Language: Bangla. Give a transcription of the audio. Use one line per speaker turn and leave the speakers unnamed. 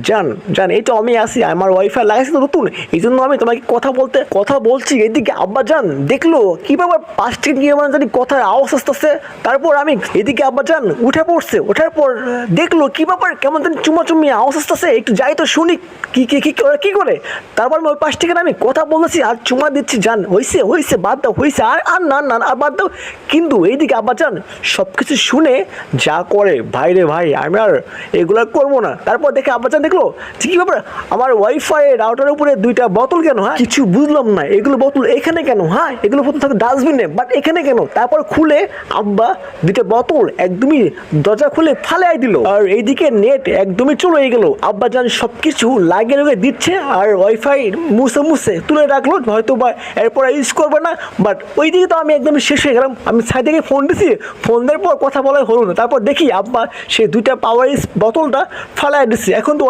জান জান, এই তো আমি আসি, আমার ওয়াইফাই লাগাইছি তো নতুন, এই জন্য আমি তোমাকে কথা বলছি। এদিকে আব্বা জান দেখলো কিভাবে 5 থেকে কেমন জানি কথার আওয়াজ আসতেছে। তারপর আমি এদিকে আব্বা জান উঠে পড়ছে, ওঠার পর দেখলো কি ব্যাপার, কেমন জানি চুমাচুমি আওয়াজ আসতেছে, একটু যাই তো শুনি কি করে। তারপর আমি ওই 5 থেকে আমি কথা বলেছি আর চুমা দিচ্ছি। জান হয়েছে হয়েছে, বাদ দাও, হয়েছে, আর না না আর বাদ দাও। কিন্তু এইদিকে আব্বা জান সব কিছু শুনে যা করে, ভাই রে ভাই, আমি আর এগুলো করবো না। তারপর দেখে আব্বাজান দেখলো কি ব্যাপার, আমার ওয়াইফাই রাউটারের উপরে 2টা বোতল কেন? হ্যাঁ, কিছু বুঝলাম না, এগুলো বোতল এখানে কেন? হ্যাঁ, এগুলো বোতল থাকে ডাস্টবিনে, বাট এখানে কেন? তারপর খুলে আব্বা 2টা বোতল একদমই দরজা খুলে ফালাই দিল। আর এইদিকে নেট একদমই চলে গেল। আব্বাজান সব কিছু লাগিয়ে লাগিয়ে দিচ্ছে আর ওয়াইফাই মুছে তুলে রাখলো, হয়তো বা এরপর ইউজ করবে না। বাট ওইদিকে তো আমি একদম শেষ হয়ে গেলাম। আমি সাইড থেকে ফোন দিছি, ফোন দেওয়ার পর কথা বলা হলো না। তারপর দেখি আব্বা সেই 2টা পাওয়ার বোতলটা ফালাই দিচ্ছে। এখন তো